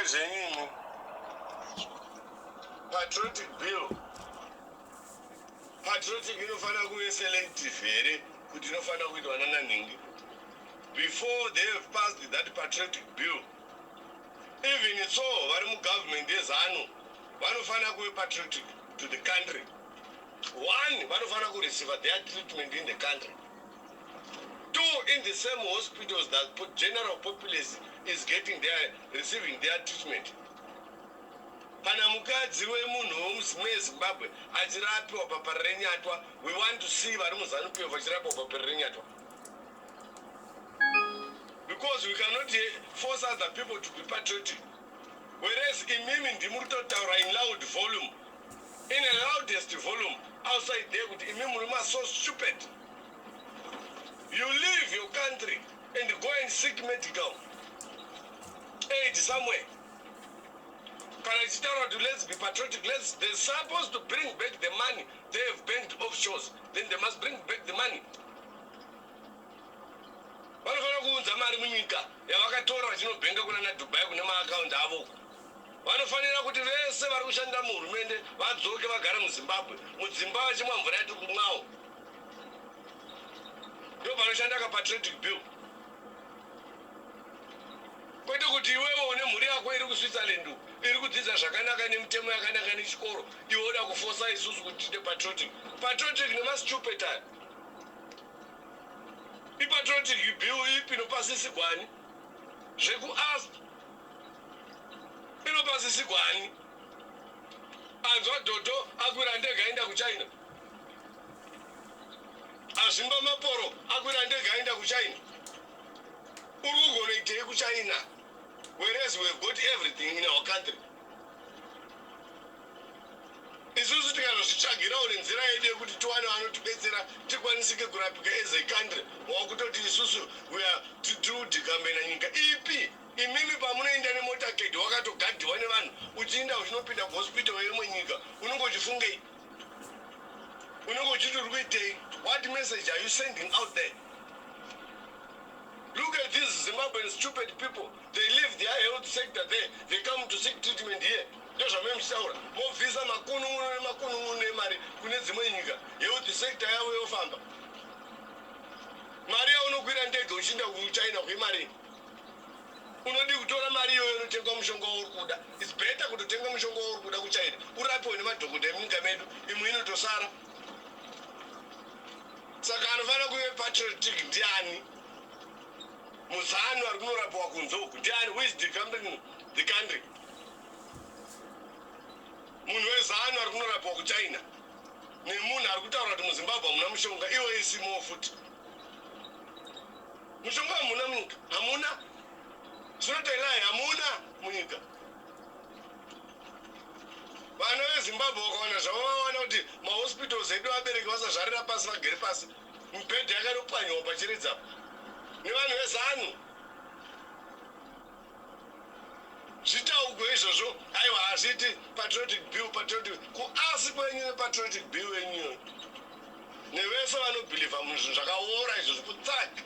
zvenyini patriotic bill patriotic inofanira kuve selective here kuti inofanira kuitwa nananhingi before they have passed that patriotic bill. Even so vari mugovernment yezanu vanofanira kuve patriotic to the country. One, vanofanira kureceive their treatment in the country. Two, in the same hospitals that general populace is receiving their treatment. Kana mukadzi wemunhu wemuzimbabwe achirapiwa bapa renyatwa, we want to see vari muzanu-pf vachirapiwa bapa renyatwa. Because we cannot force other people to be patriotic. Whereas imimi ndimuri kutotaura in loud volume, in the loudest volume, outside there with imimi are so stupid. You leave your country and go and seek medical aid somewhere. Let's be patriotic. They're supposed to bring back the money they have banked offshores. Then they must bring back the money. Vanofanira kuunza mari munyika yavakatora vachinobhenga kuna naDubai kune maakaunti avo. Vanofanira kuti vese vari kushanda muhurumende vadzoke vagare muZimbabwe. Mudzimba vachimwa mvura yati kumwawo. Ndo panoshanda kapatriotic bill. Kwete kuti iwewe une mhuri yako iri kuSwitzerland iri kudzidza zvakanaka nemitemo yakanaka nechikoro iwe uda kufosa isusu kuti tiite patriotic. Patriotic nemastupid aya. Ipatriotic bill ipi inopasisigwani zvekuask inopasisigwani. Anzwa Dodo akwira ndege aenda kuChina. Azvimba Maporo akwira ndege aenda kuChina. Uri kugona itei kuChina whereas we have got everything in our country. Isusu tikanozvitsvagirawo nenzira yedu yekuti tiwane vanotibetsera tikwanisike kurapika as a country wakutoti isusu we are tiudhikambe nyika ipi. Imimi pamunoenda nemotaketi wakatogadhiwa nevanhu uchiinda uchinopinda kuhospital yemwe nyika unongochifungei? Unongochiti uri kuitei? What message are you sending out there? Look at these Zimbabwean stupid people. They leave their health sector there. They come to seek treatment here. Ndozvamemutaura mobvisa makunun'unu nemari kune dzimwe nyika. Health sector yavo yofamba. Mari yaunokwira ndege uchiinda kuChina kwemari. Unodi kutora mari iyoyo inotenga mushonga wauri kuda. It's better kutotenga mushonga wauri kuda kuChina. Urapiwe nemadhokodheya emunyika medu, imwe inotosara. Saka anofanira kuve patriotic ndiani? Muzanu ari kunorapiwa kunzoku ndiani? Who is decoming the country? Munhu wezanu ari kunorapiwa kuChina nemunhu ari kutaura kuti muZimbabwe hamuna mushonga iwe isimowo futi. Mushonga hamuna munyika, hamuna. Zvinotailai hamuna munyika. Vana veZimbabwe vakaona zvavavawana kuti mahospitals edu abereki vasazvarira pasi vagere pasi, mibhedha yakanopwanyiwa pachiridzapo nevanhu vezanu. Zvitaugwe izvozvo aiwa hazviti patriotic bill kuasi kwenyu nepatriotic bill yenyu nevese vanobhilivha munhu zvakaora izvozvo kutsaki.